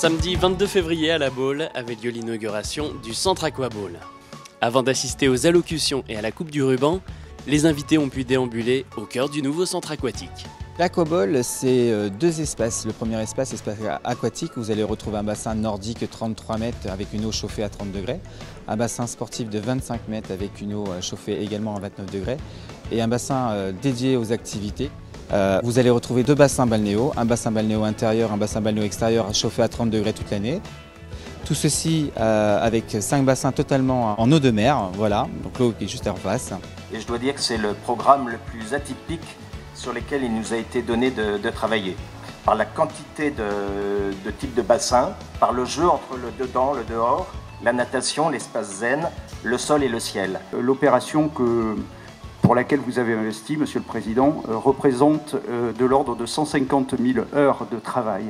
Samedi 22 février à La Baule avait lieu l'inauguration du Centre Aquaball. Avant d'assister aux allocutions et à la coupe du ruban, les invités ont pu déambuler au cœur du nouveau centre aquatique. L'Aquaball, c'est deux espaces. Le premier espace aquatique, où vous allez retrouver un bassin nordique 33 mètres avec une eau chauffée à 30 degrés, un bassin sportif de 25 mètres avec une eau chauffée également à 29 degrés et un bassin dédié aux activités. Vous allez retrouver deux bassins balnéaux, un bassin balnéo intérieur, un bassin balnéo extérieur chauffé à 30 degrés toute l'année. Tout ceci avec 5 bassins totalement en eau de mer, voilà, donc l'eau qui est juste en face. Et je dois dire que c'est le programme le plus atypique sur lesquels il nous a été donné de travailler. Par la quantité de types de bassins, par le jeu entre le dedans, le dehors, la natation, l'espace zen, le sol et le ciel. L'opération pour laquelle vous avez investi, Monsieur le Président, représente de l'ordre de 150 000 heures de travail.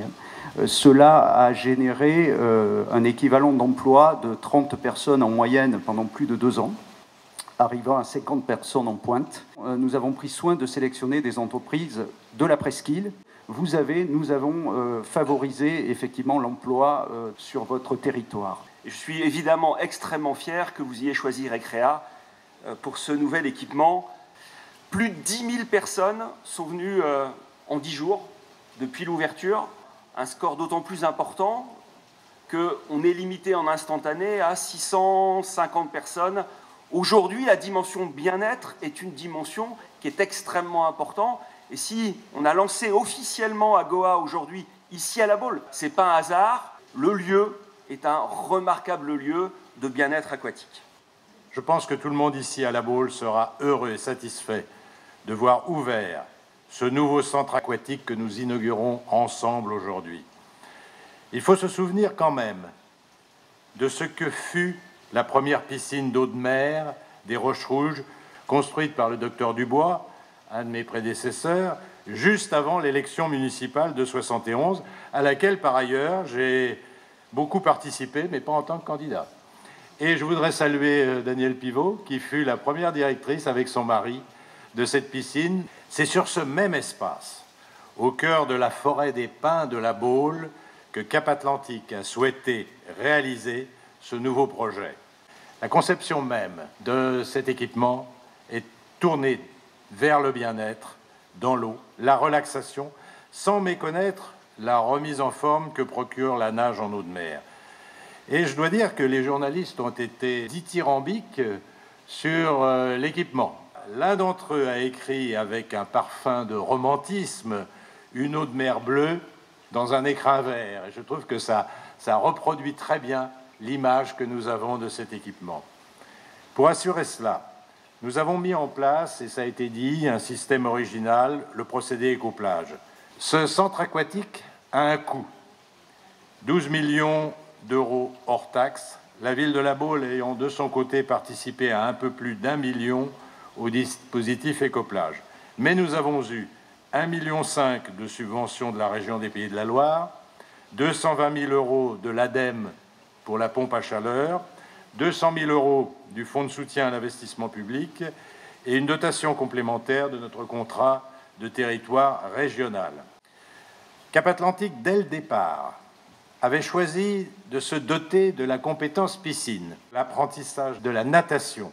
Cela a généré un équivalent d'emploi de 30 personnes en moyenne pendant plus de 2 ans, arrivant à 50 personnes en pointe. Nous avons pris soin de sélectionner des entreprises de la presqu'île. Nous avons favorisé effectivement l'emploi sur votre territoire. Je suis évidemment extrêmement fier que vous ayez choisi Recrea pour ce nouvel équipement. Plus de 10 000 personnes sont venues en 10 jours depuis l'ouverture. Un score d'autant plus important qu'on est limité en instantané à 650 personnes. Aujourd'hui, la dimension bien-être est une dimension qui est extrêmement importante. Et si on a lancé officiellement à Goa aujourd'hui, ici à La Baule, ce n'est pas un hasard. Le lieu est un remarquable lieu de bien-être aquatique. Je pense que tout le monde ici à La Baule sera heureux et satisfait de voir ouvert ce nouveau centre aquatique que nous inaugurons ensemble aujourd'hui. Il faut se souvenir quand même de ce que fut la première piscine d'eau de mer des Roches-Rouges, construite par le docteur Dubois, un de mes prédécesseurs, juste avant l'élection municipale de 71, à laquelle, par ailleurs, j'ai beaucoup participé, mais pas en tant que candidat. Et je voudrais saluer Danielle Pivot, qui fut la première directrice avec son mari de cette piscine. C'est sur ce même espace, au cœur de la forêt des pins de La Baule, que Cap Atlantique a souhaité réaliser ce nouveau projet. La conception même de cet équipement est tournée vers le bien-être dans l'eau, la relaxation, sans méconnaître la remise en forme que procure la nage en eau de mer. Et je dois dire que les journalistes ont été dithyrambiques sur l'équipement. L'un d'entre eux a écrit avec un parfum de romantisme « Une eau de mer bleue » dans un écrin vert. Et je trouve que ça reproduit très bien l'image que nous avons de cet équipement. Pour assurer cela, nous avons mis en place, et ça a été dit, un système original, le procédé écoplage. Ce centre aquatique a un coût, 12 millions d'euros hors taxe, la ville de La Baule ayant de son côté participé à un peu plus d'1 million au dispositif écoplage. Mais nous avons eu 1,5 million de subventions de la région des Pays de la Loire, 220 000 euros de l'ADEME pour la pompe à chaleur, 200 000 euros du Fonds de soutien à l'investissement public et une dotation complémentaire de notre contrat de territoire régional. Cap Atlantique, dès le départ, avait choisi de se doter de la compétence piscine. L'apprentissage de la natation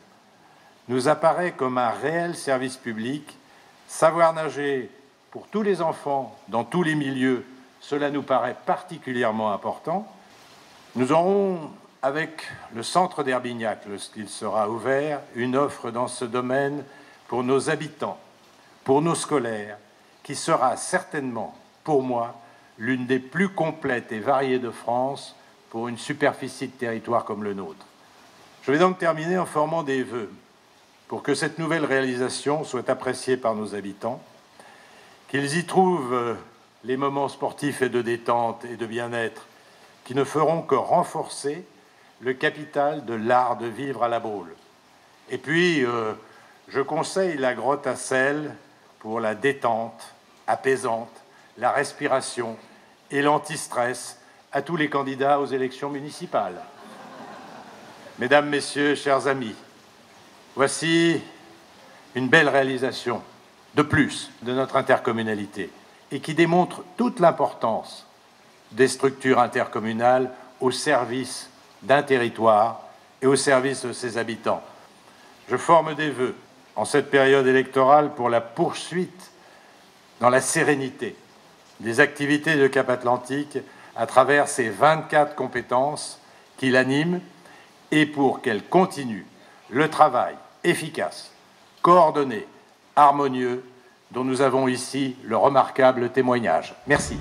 nous apparaît comme un réel service public. Savoir nager pour tous les enfants, dans tous les milieux, cela nous paraît particulièrement important. Nous aurons, avec le centre d'Herbignac, lorsqu'il sera ouvert, une offre dans ce domaine pour nos habitants, pour nos scolaires, qui sera certainement, pour moi, l'une des plus complètes et variées de France pour une superficie de territoire comme le nôtre. Je vais donc terminer en formant des vœux pour que cette nouvelle réalisation soit appréciée par nos habitants, qu'ils y trouvent les moments sportifs et de détente et de bien-être qui ne feront que renforcer le capital de l'art de vivre à La Baule. Et puis, je conseille la grotte à sel pour la détente apaisante, la respiration et l'anti-stress à tous les candidats aux élections municipales. Mesdames, Messieurs, chers amis, voici une belle réalisation de plus de notre intercommunalité et qui démontre toute l'importance des structures intercommunales au service d'un territoire et au service de ses habitants. Je forme des vœux en cette période électorale pour la poursuite dans la sérénité des activités de Cap Atlantique à travers ces 24 compétences qui l'animent et pour qu'elle continue le travail efficace, coordonné, harmonieux dont nous avons ici le remarquable témoignage. Merci.